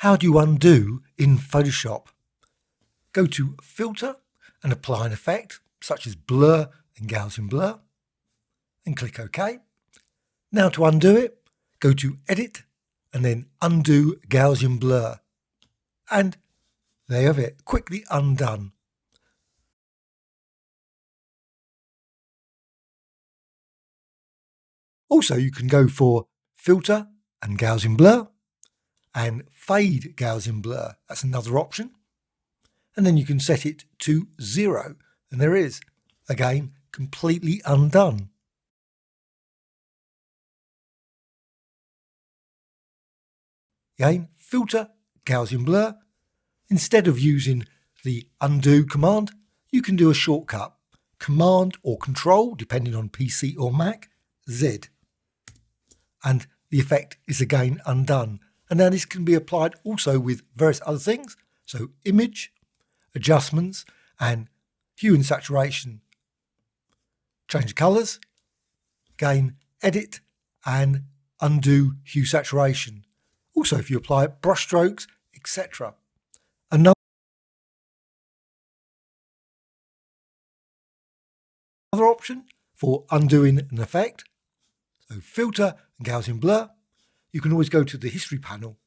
How do you undo in Photoshop? Go to Filter and apply an effect such as Blur and Gaussian Blur and click OK. Now to undo it, go to Edit and then Undo Gaussian Blur. And there you have it, quickly undone. Also, you can go for Filter and Gaussian Blur and Fade Gaussian Blur. That's another option. And then you can set it to 0. And there is, again, completely undone. Again, Filter, Gaussian Blur. Instead of using the undo command, you can do a shortcut. Command or Control, depending on PC or Mac, Z. And the effect is again undone. And now this can be applied also with various other things. So image, adjustments, and hue and saturation. Change the colours. Again, edit and undo hue saturation. Also, if you apply brush strokes, etc. Another option for undoing an effect. So Filter and Gaussian Blur. You can always go to the History panel.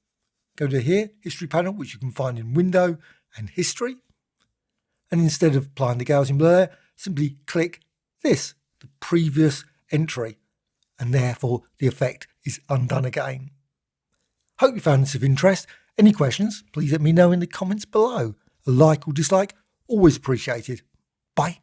Go to here, History panel, which you can find in Window and History. And instead of applying the Gaussian Blur, simply click this, the previous entry. And therefore the effect is undone again. Hope you found this of interest. Any questions, please let me know in the comments below. A like or dislike, always appreciated. Bye.